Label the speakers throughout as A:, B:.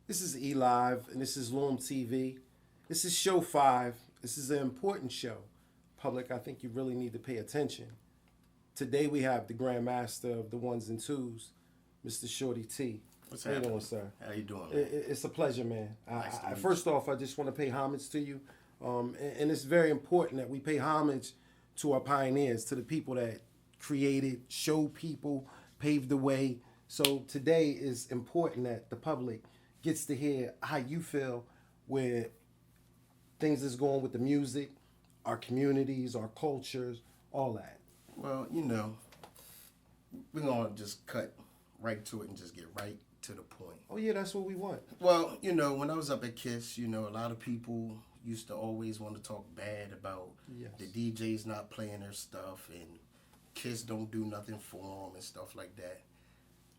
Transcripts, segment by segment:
A: This is Elive, and this is L.W.U.M.T.V. This is show 5. This is an important show. Public, I think you really need to pay attention. Today we have the grandmaster of the ones and twos, Mr. Shorty T.
B: What's
A: How you
B: happening?
A: doing, sir?
B: How you doing, man?
A: It's a pleasure, man.
B: Nice to meet
A: First off, I just want to pay homage to you. And it's very important that we pay homage to our pioneers, to the people that created, showed people, paved the way. So today is important that the public gets to hear how you feel where things is going with the music, our communities, our cultures, all that.
B: Well, you know, we're going to just cut right to it and just get right to the point.
A: Oh, yeah, that's what we want.
B: Well, you know, when I was up at KISS, you know, a lot of people used to always want to talk bad about the DJs not playing their stuff and KISS don't do nothing for them and stuff like that.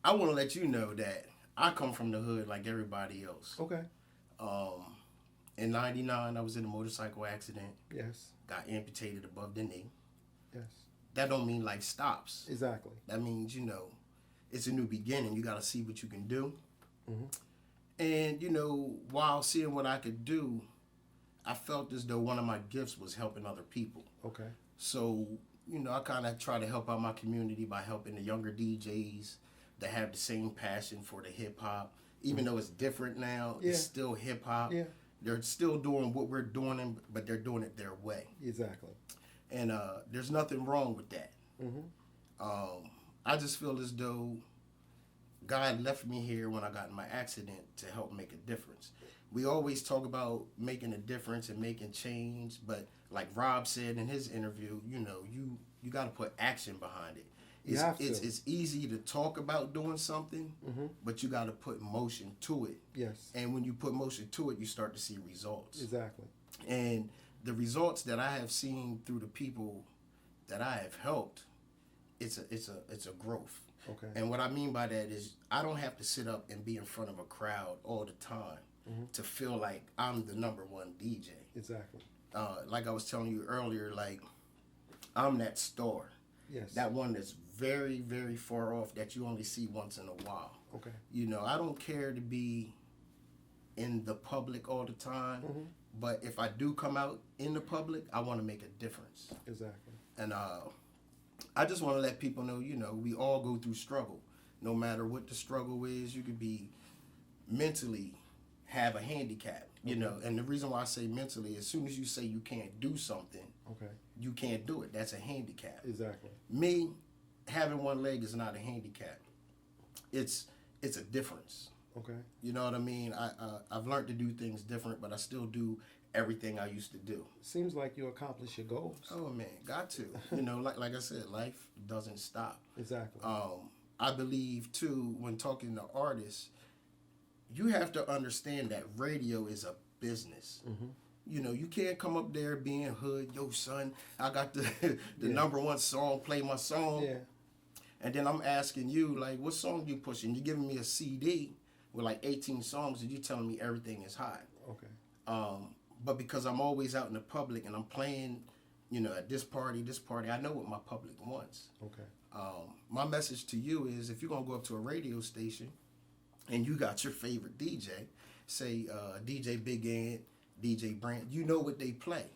B: I want to let you know that I come from the hood like everybody else.
A: Okay.
B: In 99, I was in a motorcycle accident.
A: Yes.
B: Got amputated above the knee.
A: Yes.
B: That don't mean life stops.
A: Exactly.
B: That means, you know, it's a new beginning. You got to see what you can do.
A: Mm-hmm.
B: And, you know, while seeing what I could do, I felt as though one of my gifts was helping other people.
A: Okay.
B: So, you know, I kind of try to help out my community by helping the younger DJs that have the same passion for the hip-hop. Even though it's different now, it's still hip-hop.
A: Yeah.
B: They're still doing what we're doing, but they're doing it their way.
A: Exactly.
B: And there's nothing wrong with that.
A: Mm-hmm.
B: I just feel as though God left me here when I got in my accident to help make a difference. We always talk about making a difference and making change, but like Rob said in his interview, you know, you got to put action behind it. It's easy to talk about doing something, but you got to put motion to it.
A: Yes.
B: And when you put motion to it, you start to see results.
A: Exactly.
B: And the results that I have seen through the people that I have helped, it's a growth.
A: Okay.
B: And what I mean by that is I don't have to sit up and be in front of a crowd all the time to feel like I'm the number one DJ.
A: Exactly.
B: Like I was telling you earlier, like I'm that star.
A: Yes.
B: That one that's very, very far off that you only see once in a while.
A: Okay.
B: You know, I don't care to be in the public all the time, but if I do come out in the public, I want to make a difference.
A: Exactly.
B: And I just want to let people know, you know, we all go through struggle. No matter what the struggle is, you could be mentally have a handicap, you know. And the reason why I say mentally, as soon as you say you can't do something, you can't do it. That's a handicap.
A: Exactly.
B: Me, having one leg is not a handicap. It's a difference.
A: Okay.
B: You know what I mean? I've learned to do things different, but I still do everything I used to do.
A: Seems like you accomplish your goals.
B: Oh man, got to. You know, like I said, life doesn't stop.
A: Exactly.
B: I believe too, when talking to artists, you have to understand that radio is a business. You know, you can't come up there being hood, yo son, I got the number one song, play my song.
A: Yeah.
B: And then I'm asking you, like, what song you pushing? You giving me a CD with like 18 songs and you telling me everything is hot.
A: Okay.
B: But because I'm always out in the public and I'm playing, you know, at this party, I know what my public wants.
A: Okay.
B: My message to you is if you're going to go up to a radio station and you got your favorite DJ, say DJ Big Ant, DJ Brand, you know what they play.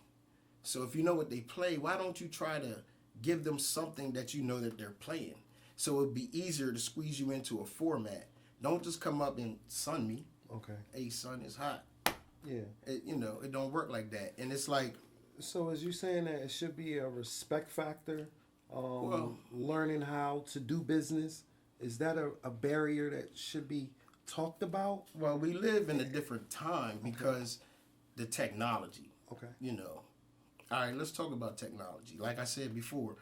B: So if you know what they play, why don't you try to give them something that you know that they're playing? So it'd be easier to squeeze you into a format. Don't just come up and sun me.
A: Okay.
B: Hey, son, it's hot.
A: Yeah.
B: You know, it don't work like that. And it's like...
A: So is you saying that it should be a respect factor?
B: Well,
A: learning how to do business? Is that a barrier that should be talked about?
B: Well, we live in a different time because the technology.
A: Okay.
B: You know. All right, let's talk about technology. Like I said before,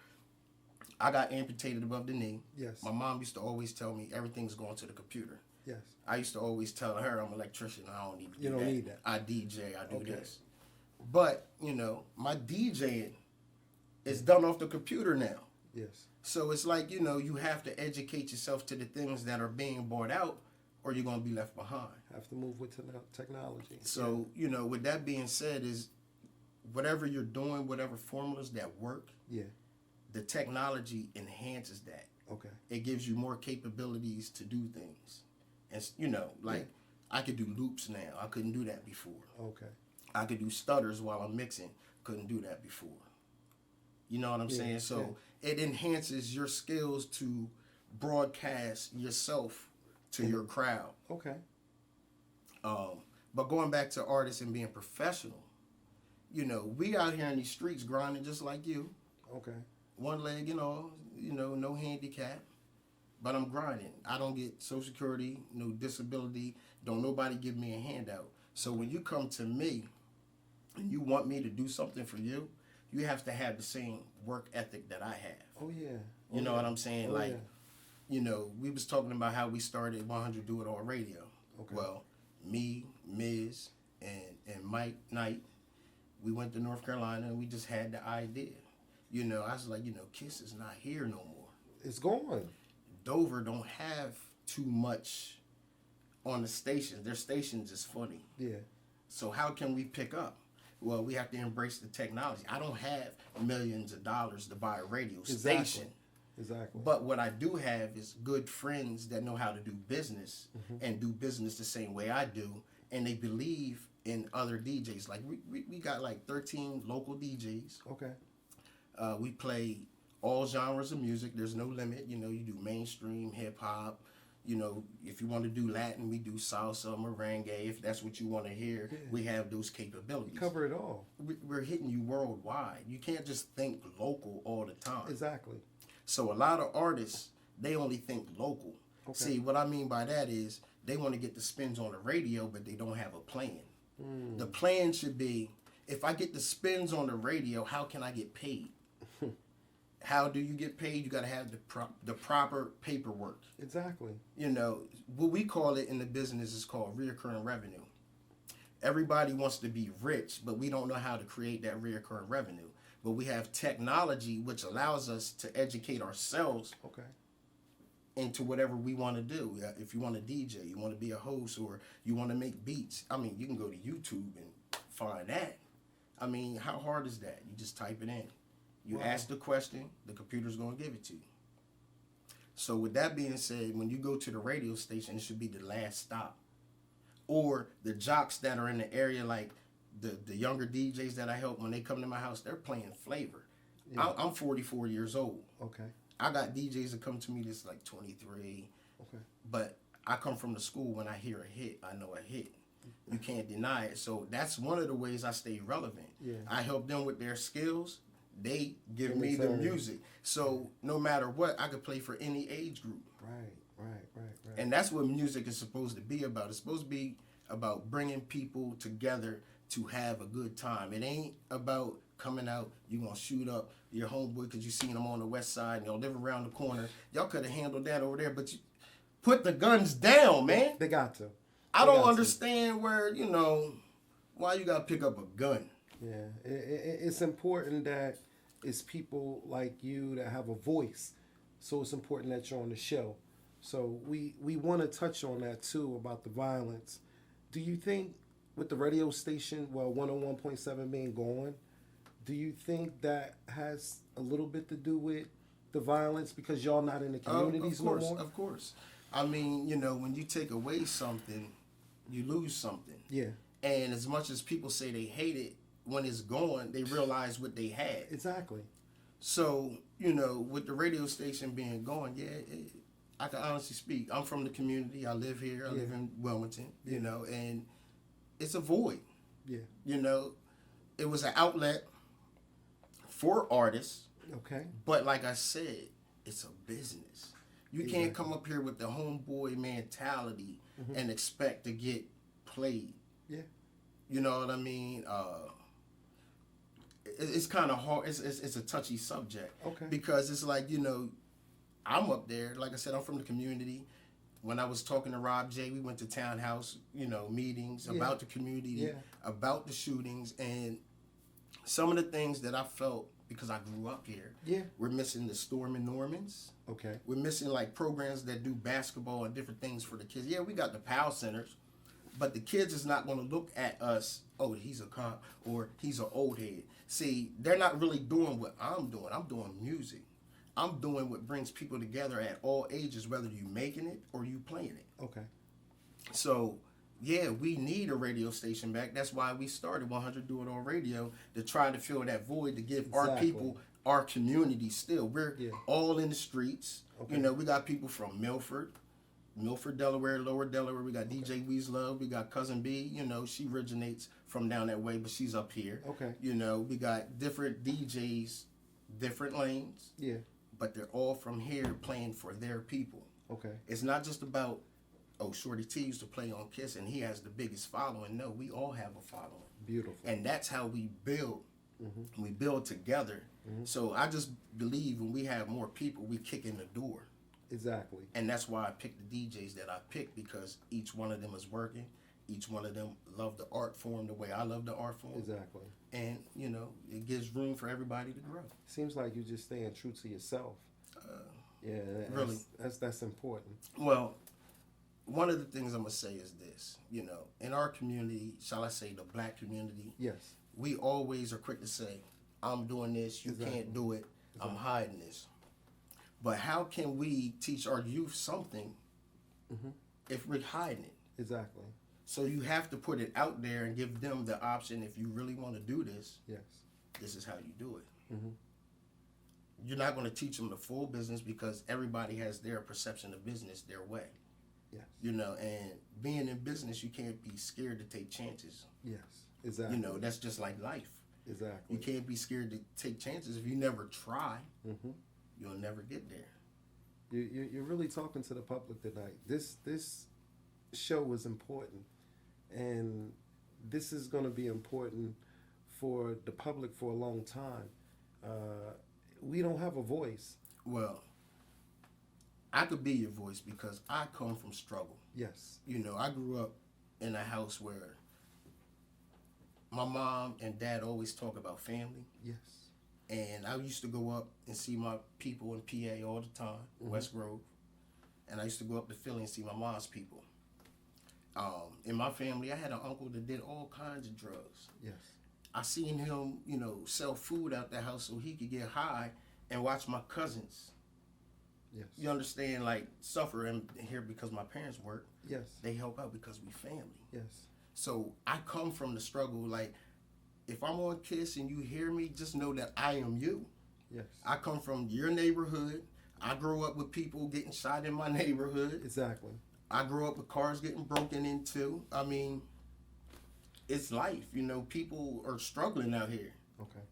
B: I got amputated above the knee.
A: Yes.
B: My mom used to always tell me everything's going to the computer.
A: Yes.
B: I used to always tell her I'm an electrician. I don't need to do that.
A: You don't need that.
B: I DJ. I do this. But, you know, my DJing is done off the computer now.
A: Yes.
B: So it's like, you know, you have to educate yourself to the things that are being brought out or you're going to be left behind.
A: Have to move with technology.
B: So, you know, with that being said is whatever you're doing, whatever formulas that work, the technology enhances that.
A: Okay.
B: It gives you more capabilities to do things. And, you know, like I could do loops now. I couldn't do that before.
A: Okay.
B: I could do stutters while I'm mixing. Couldn't do that before. You know what I'm saying? So it enhances your skills to broadcast yourself to your crowd.
A: Okay.
B: But going back to artists and being professional, you know, we out here in these streets grinding just like you.
A: Okay.
B: One leg and all, you know, no handicap. But I'm grinding. I don't get Social Security, no disability. Don't nobody give me a handout. So when you come to me and you want me to do something for you, you have to have the same work ethic that I have.
A: Oh, yeah.
B: You know what I'm saying?
A: Oh,
B: like,
A: yeah.
B: you know, we was talking about how we started 100 Do It All Radio.
A: Okay.
B: Well, me, Miz, and Mike Knight, we went to North Carolina and we just had the idea. You know, I was like, you know, Kiss is not here no more.
A: It's gone.
B: Dover don't have too much on the stations. Their stations is funny.
A: Yeah.
B: So how can we pick up? Well, we have to embrace the technology. I don't have millions of dollars to buy a radio station.
A: Exactly.
B: But what I do have is good friends that know how to do business and do business the same way I do. And they believe in other DJs. Like we got like 13 local DJs.
A: Okay.
B: We play all genres of music. There's no limit. You know, you do mainstream, hip hop. You know, if you want to do Latin, we do salsa, merengue. If that's what you want to hear, we have those capabilities.
A: Cover it all.
B: We're hitting you worldwide. You can't just think local all the time.
A: Exactly.
B: So a lot of artists, they only think local.
A: Okay.
B: See, what I mean by that is they want to get the spins on the radio, but they don't have a plan. The plan should be, if I get the spins on the radio, how can I get paid? How do you get paid? You got to have the proper paperwork.
A: Exactly.
B: You know, what we call it in the business is called reoccurring revenue. Everybody wants to be rich, but we don't know how to create that reoccurring revenue. But we have technology which allows us to educate ourselves into whatever we want to do. If you want to DJ, you want to be a host, or you want to make beats, I mean, you can go to YouTube and find that. I mean, how hard is that? You just type it in. You ask the question, the computer's going to give it to you. So with that being said, when you go to the radio station, it should be the last stop. Or the jocks that are in the area, like the younger DJs that I help, when they come to my house, they're playing flavor. Yeah. I'm 44 years old.
A: Okay.
B: I got DJs that come to me that's like 23.
A: Okay.
B: But I come from the school, when I hear a hit, I know a hit. You can't deny it. So that's one of the ways I stay relevant. Yeah. I help them with their skills. They give me the music. So no matter what, I could play for any age group.
A: Right.
B: And that's what music is supposed to be about. It's supposed to be about bringing people together to have a good time. It ain't about coming out, you're going to shoot up your homeboy because you seen them on the west side and y'all live around the corner. Y'all could have handled that over there, but you put the guns down, man.
A: They got to.
B: I don't understand where, you know, why you got to pick up a gun.
A: Yeah, it's important that it's people like you that have a voice. So it's important that you're on the show. So we want to touch on that too, about the violence. Do you think with the radio station, 101.7 being gone, do you think that has a little bit to do with the violence because y'all not in the communities no more?
B: Of course. I mean, you know, when you take away something, you lose something.
A: Yeah. And
B: as much as people say they hate it, when it's gone, they realize what they had.
A: Exactly.
B: So, you know, with the radio station being gone, I can honestly speak. I'm from the community. I live here. I live in Wilmington, you know, and it's a void.
A: Yeah.
B: You know, it was an outlet for artists.
A: Okay.
B: But like I said, it's a business. You can't come up here with the homeboy mentality and expect to get played.
A: Yeah.
B: You know what I mean? It's kind of hard. It's a touchy subject.
A: Okay.
B: Because it's like, you know, I'm up there. Like I said, I'm from the community. When I was talking to Rob J, we went to townhouse, you know, meetings about the community, about the shootings, and some of the things that I felt, because I grew up here, we're missing the Storm and Normans.
A: Okay.
B: We're missing like programs that do basketball and different things for the kids. Yeah, we got the PAL centers, but the kids is not going to look at us, oh, he's a cop or he's an old head. See, they're not really doing what I'm doing. I'm doing music. I'm doing what brings people together at all ages, whether you making it or you playing it.
A: Okay.
B: So yeah, we need a radio station back. That's why we started 100 Do It On Radio, to try to fill that void, to give our people, our community still. We're all in the streets. Okay. You know, we got people from Milford, Delaware, Lower Delaware. We got DJ Weaslove. We got Cousin B. You know, she originates from down that way, but she's up here. Okay. You know, we got different DJs, different lanes. Yeah. But they're all from here playing for their people. Okay. It's not just about, oh, Shorty T used to play on Kiss and he has the biggest following. No, we all have a following. Beautiful. And that's how we build. Mm-hmm. We build together. Mm-hmm. So I just believe when we have more people, we kick in the door. Exactly. And that's why I picked the DJs that I picked, because each one of them is working. Each one of them love the art form the way I love the art form. Exactly. And, you know, it gives room for everybody to grow. Seems like you're just staying true to yourself. Yeah, really. That's important. Well, one of the things I'm going to say is this. You know, in our community, shall I say the black community, yes, we always are quick to say, I'm doing this, you can't do it, I'm hiding this. But how can we teach our youth something if we're hiding it? Exactly. So you have to put it out there and give them the option. If you really want to do this, yes, this is how you do it. Mm-hmm. You're not going to teach them the full business, because everybody has their perception of business their way. Yes. You know, and being in business, you can't be scared to take chances. Yes, exactly. You know, that's just like life. Exactly. You can't be scared to take chances. If you never try, you'll never get there. You're really talking to the public tonight. This show is important, and this is going to be important for the public for a long time. We don't have a voice. Well, I could be your voice because I come from struggle. Yes. You know, I grew up in a house where my mom and dad always talk about family. Yes. And I used to go up and see my people in PA all the time, West Grove. And I used to go up to Philly and see my mom's people. In my family, I had an uncle that did all kinds of drugs. Yes. I seen him, you know, sell food out the house so he could get high and watch my cousins. Yes. You understand, like, suffer and here because my parents work. Yes. They help out because we family. Yes. So I come from the struggle. Like, if I'm on Kiss and you hear me, just know that I am you. Yes. I come from your neighborhood. I grew up with people getting shot in my neighborhood. Exactly. I grew up with cars getting broken into. I mean, it's life. You know, people are struggling out here. Okay.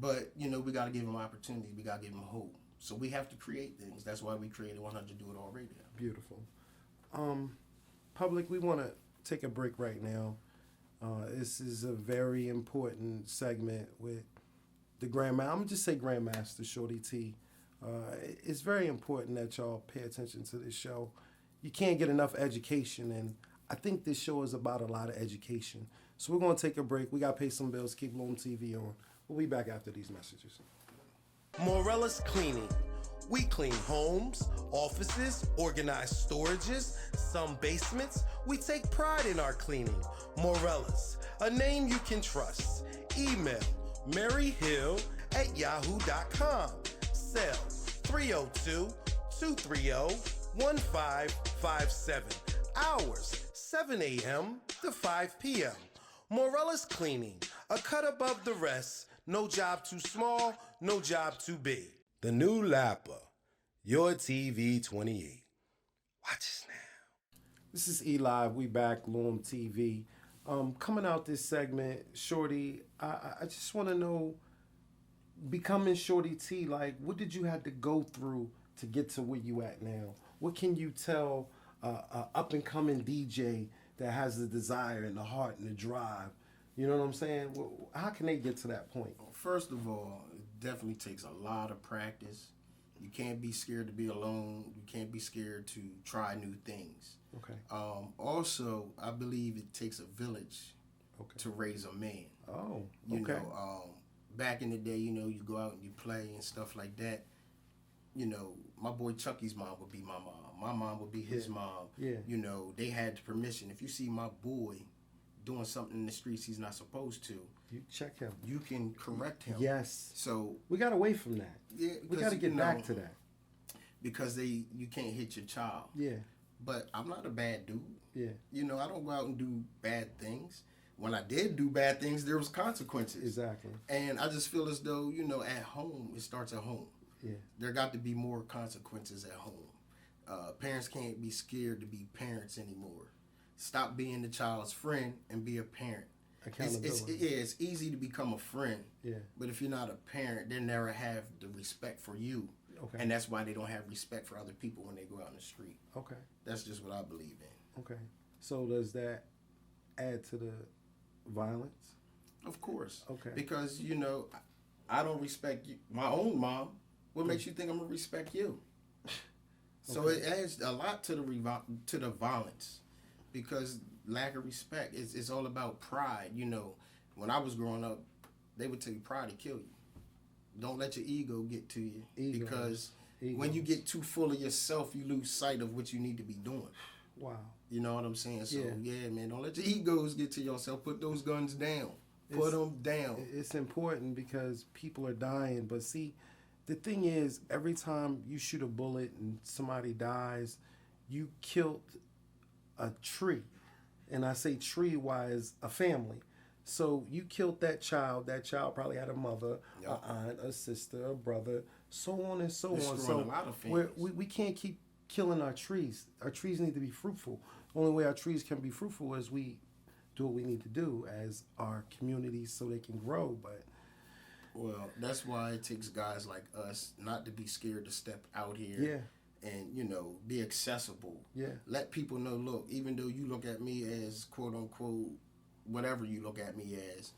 B: But, you know, we got to give them opportunity. We got to give them hope. So we have to create things. That's why we created 100 Do It All Radio. Beautiful. Public, we want to take a break right now. This is a very important segment with the Grandmaster. I'm going to just say Grandmaster Shorty T. It's very important that y'all pay attention to this show. You can't get enough education, and I think this show is about a lot of education. So we're going to take a break. We got to pay some bills. Keep L.W.U.M.T.V on. We'll be back after these messages.
C: Morella's Cleaning. We clean homes, offices, organize storages, some basements. We take pride in our cleaning. Morella's, a name you can trust. Email maryhill@yahoo.com. Cell 302-230-1557. Hours 7 a.m. to 5 p.m. Morella's Cleaning, a cut above the rest. No job too small, no job too big. The new Lapa, your TV 28. Watch us now.
A: This is Elive. We back, L.W.U.M.T.V. Coming out this segment, Shorty, I just want to know, becoming Shorty T, like, what did you have to go through to get to where you at now? What can you tell a up-and-coming DJ that has the desire and the heart and the drive? You know what I'm saying? How can they get to that point?
B: First of all, it definitely takes a lot of practice. You can't be scared to be alone. You can't be scared to try new things. Okay. Also, I believe it takes a village to raise a man.
A: Oh, okay.
B: You know, back in the day, you know, you go out and you play and stuff like that. You know, my boy Chucky's mom would be my mom. My mom would be his mom. Yeah. You know, they had permission. If you see my boy doing something in the streets he's not supposed to,
A: you check him.
B: You can correct him.
A: Yes.
B: So
A: we got away from that. Yeah, we got to get back to that.
B: Because you can't hit your child.
A: Yeah.
B: but I'm not a bad dude.
A: Yeah.
B: You know, I don't go out and do bad things. When I did do bad things, there was consequences.
A: Exactly.
B: And I just feel as though, you know, at home, it starts at home.
A: Yeah.
B: There got to be more consequences at home. Parents can't be scared to be parents anymore. Stop being the child's friend and be a parent.
A: Accountability.
B: It's easy to become a friend.
A: Yeah.
B: But if you're not a parent, they never have the respect for you.
A: Okay.
B: And that's why they don't have respect for other people when they go out in the street.
A: Okay.
B: That's just what I believe in.
A: Okay. So does that add to the violence?
B: Of course.
A: Okay.
B: Because, you know, I don't respect you, my own mom. What makes you think I'm going to respect you? So
A: Okay.
B: it adds a lot to the violence, because lack of respect is all about pride. You know, when I was growing up, they would tell you pride to kill you. Don't let your ego get to you, because when you get too full of yourself, you lose sight of what you need to be doing.
A: Wow.
B: You know what I'm saying? So
A: Yeah.
B: man, don't let your egos get to yourself. Put those guns down. Put them down.
A: It's important because people are dying. But see, the thing is, every time you shoot a bullet and somebody dies, you killed a tree. And I say tree-wise, a family. So you killed that child. That child probably had a mother, an aunt, a sister, a brother, so on and so on. So
B: a lot of families.
A: we can't keep killing our trees. Our trees need to be fruitful. The only way our trees can be fruitful is we do what we need to do as our communities so they can grow. But
B: well, that's why it takes guys like us not to be scared to step out here and, you know, be accessible.
A: Yeah.
B: Let people know, look, even though you look at me as quote unquote whatever you look at me as,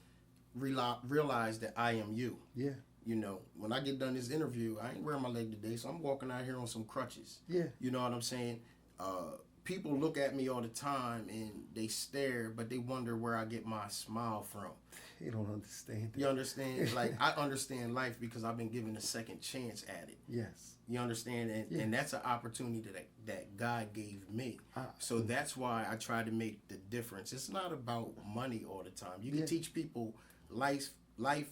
B: realize that I am you.
A: Yeah.
B: You know, when I get done this interview, I ain't wearing my leg today, so I'm walking out here on some crutches.
A: Yeah.
B: You know what I'm saying? People look at me all the time and they stare, but they wonder where I get my smile from.
A: They don't understand.
B: You understand? Like, I understand life because I've been given a second chance at it.
A: Yes.
B: You understand? And that's an opportunity that God gave me. So that's why I try to make the difference. It's not about money all the time. You can teach people life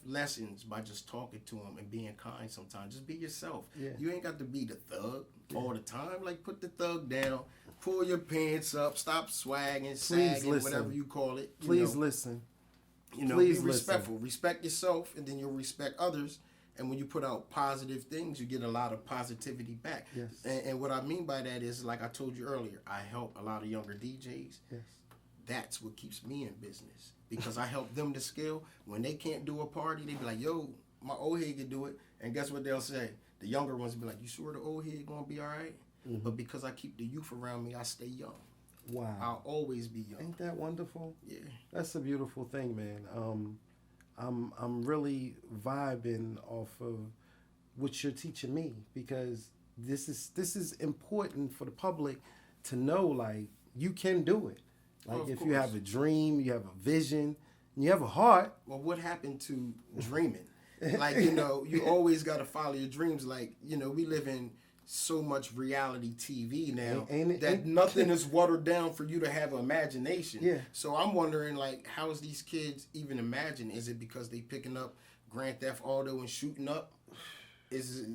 B: lessons by just talking to them and being kind sometimes. Just be yourself.
A: Yeah.
B: You ain't got to be the thug all the time. Like, put the thug down, pull your pants up, stop swagging, sagging, whatever you call it.
A: Please listen.
B: You know,
A: Please
B: be respectful. Respect yourself, and then you'll respect others. And when you put out positive things, you get a lot of positivity back.
A: Yes.
B: And what I mean by that is, like I told you earlier, I help a lot of younger DJs.
A: Yes.
B: That's what keeps me in business, because I help them to scale. When they can't do a party, they be like, yo, my old head can do it. And guess what they'll say? The younger ones be like, you sure the old head gonna be all right? Mm-hmm. But because I keep the youth around me, I stay young.
A: Wow.
B: I'll always be young.
A: Ain't that wonderful?
B: Yeah.
A: That's a beautiful thing, man. I'm really vibing off of what you're teaching me, because this is important for the public to know, like, you can do it. Like, if you have a dream, you have a vision, and you have a heart.
B: Well, what happened to dreaming? Like, you know, you always got to follow your dreams. Like, you know, we live in so much reality TV now that nothing is watered down for you to have an imagination.
A: Yeah.
B: So I'm wondering, like, how is these kids even imagine? Is it because they picking up Grand Theft Auto and shooting up? Is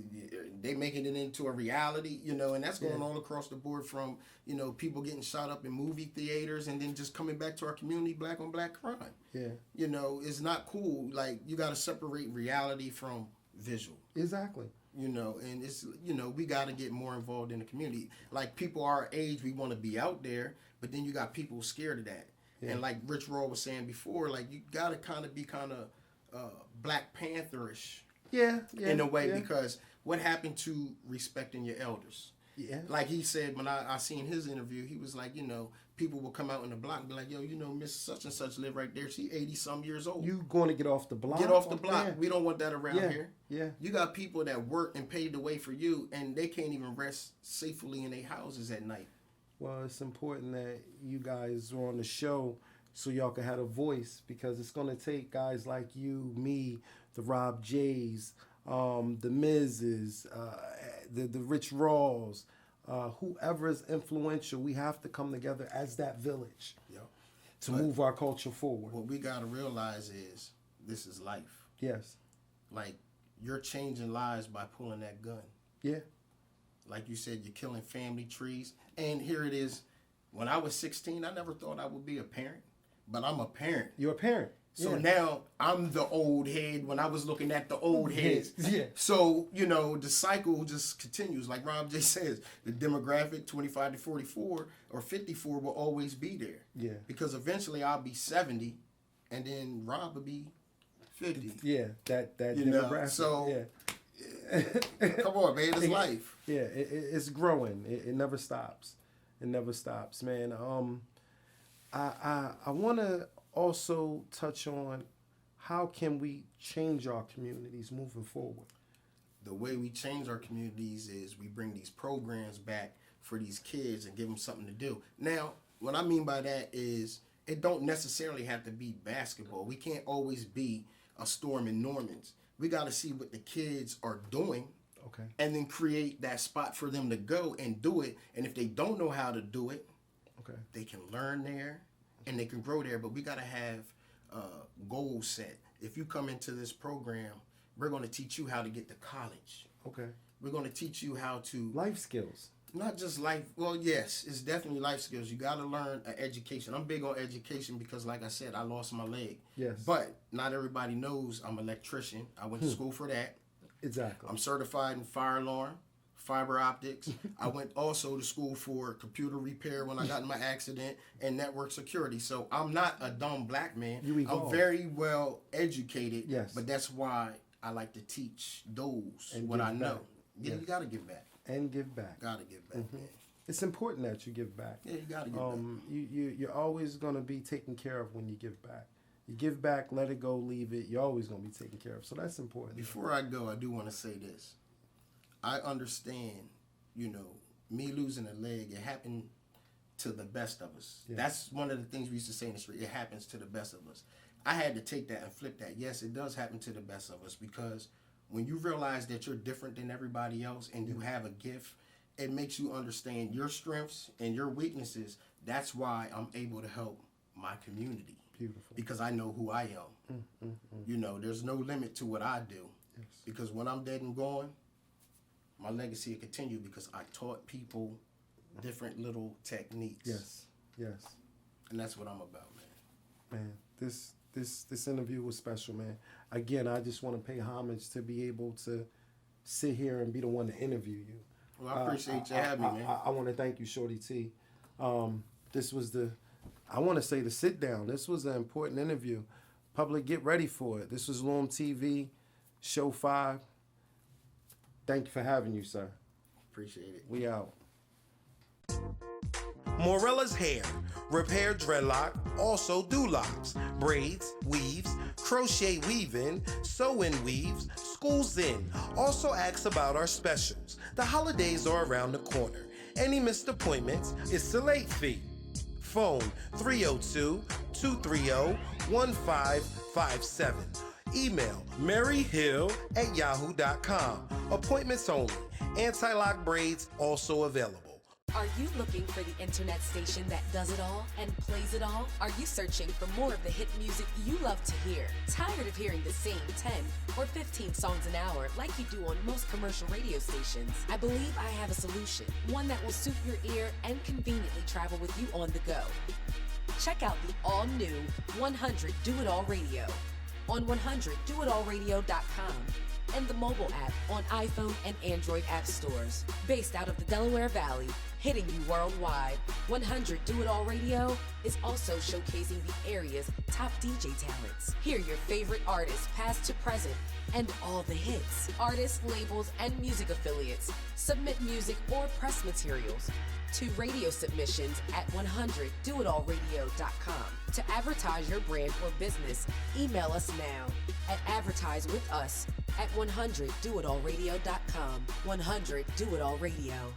B: they making it into a reality? You know, and that's going all across the board, from, you know, people getting shot up in movie theaters and then just coming back to our community, black on black crime.
A: Yeah.
B: You know, it's not cool. Like, you got to separate reality from visual.
A: Exactly.
B: You know, and it's, you know, we got to get more involved in the community. Like, people our age, we want to be out there, but then you got people scared of that. Yeah. And like Rich Raw was saying before, like, you got to kind of be kind of Black Panther-ish.
A: Yeah.
B: In a way, because what happened to respecting your elders?
A: Yeah.
B: Like he said, when I seen his interview, he was like, you know, people will come out in the block and be like, yo, you know, Miss Such and Such live right there. She 80-some years old.
A: You going to get off the block?
B: Get off the block. Yeah. We don't want that around here.
A: Yeah.
B: You got people that work and paved the way for you, and they can't even rest safely in their houses at night.
A: Well, it's important that you guys are on the show so y'all can have a voice, because it's going to take guys like you, me, the Rob J's, the Miz's, the Rich Raws, whoever is influential. We have to come together as that village to move our culture forward.
B: What we got to realize is this is life.
A: Yes.
B: Like, you're changing lives by pulling that gun.
A: Yeah.
B: Like you said, you're killing family trees. And here it is. When I was 16, I never thought I would be a parent, but I'm a parent.
A: You're a parent.
B: So now I'm the old head when I was looking at the old heads.
A: Yeah.
B: So, you know, the cycle just continues. Like Rob J says, the demographic 25 to 44 or 54 will always be there.
A: Yeah.
B: Because eventually I'll be 70 and then Rob will be 50.
A: Yeah, that
B: You
A: demographic.
B: know, so
A: yeah.
B: come on, man, it's life.
A: Yeah, it's growing. It never stops. It never stops, man. I want to also touch on how can we change our communities moving forward.
B: The way we change our communities is we bring these programs back for these kids and give them something to do. Now, what I mean by that is it don't necessarily have to be basketball. We can't always be a Storm and Normans. We got to see what the kids are doing.
A: Okay.
B: And then create that spot for them to go and do it. And if they don't know how to do it,
A: Okay.
B: they can learn there and they can grow there. But we got to have goals set. If you come into this program, we're going to teach you how to get to college.
A: Okay.
B: We're going to teach you how to...
A: Life skills.
B: Not just life. Well, yes, it's definitely life skills. You got to learn education. I'm big on education because, like I said, I lost my leg.
A: Yes.
B: But not everybody knows I'm an electrician. I went to school for that.
A: Exactly.
B: I'm certified in fire alarm, fiber optics. I went also to school for computer repair when I got in my accident and network security. So I'm not a dumb black man.
A: You evolved.
B: I'm very well educated.
A: Yes.
B: But that's why I like to teach those
A: And
B: what
A: give
B: I know.
A: back.
B: Yeah,
A: Yes.
B: you got to give back.
A: And give back.
B: Got to give back, man.
A: It's important that you give back.
B: Yeah, you got to give back.
A: You're always going to be taken care of when you give back. You give back, let it go, leave it. You're always going to be taken care of. So that's important.
B: Before I go, I do want to say this. I understand, you know, me losing a leg, it happened to the best of us.
A: Yeah.
B: That's one of the things we used to say in the street. It happens to the best of us. I had to take that and flip that. Yes, it does happen to the best of us because when you realize that you're different than everybody else and you have a gift, it makes you understand your strengths and your weaknesses. That's why I'm able to help my community.
A: Beautiful.
B: Because I know who I am. You know, there's no limit to what I do.
A: Yes.
B: Because when I'm dead and gone, my legacy will continue because I taught people different little techniques.
A: Yes. Yes.
B: And that's what I'm about, man.
A: Man, this interview was special, man. Again, I just want to pay homage to be able to sit here and be the one to interview you.
B: Well, I appreciate you having me, man.
A: I want to thank you, Shorty T. This was I want to say the sit down. This was an important interview. Public, get ready for it. This was L.W.U.M.T.V, Show 5. Thank you for having you, sir.
B: Appreciate it.
A: We out.
C: Morella's Hair. Repair dreadlock, also do locks, braids, weaves, crochet weave-in, sew-in weaves, schools in. Also asks about our specials. The holidays are around the corner. Any missed appointments, it's the late fee. Phone 302-230-1557. Email maryhill@yahoo.com. Appointments only. Anti-lock braids also available.
D: Are you looking for the internet station that does it all and plays it all? Are you searching for more of the hit music you love to hear? Tired of hearing the same 10 or 15 songs an hour like you do on most commercial radio stations? I believe I have a solution, one that will suit your ear and conveniently travel with you on the go. Check out the all-new 100 Do It All Radio on 100doitallradio.com and the mobile app on iPhone and Android app stores. Based out of the Delaware Valley, hitting you worldwide, 100 Do It All Radio is also showcasing the area's top DJ talents. Hear your favorite artists, past to present, and all the hits. Artists, labels, and music affiliates submit music or press materials to radio submissions at 100doitallradio.com. To advertise your brand or business, email us now at advertisewithus@100doitallradio.com. 100 Do It All Radio.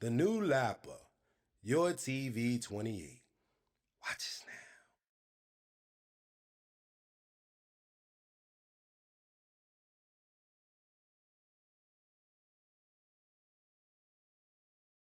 C: The new Lapa, your TV 28. Watch his name.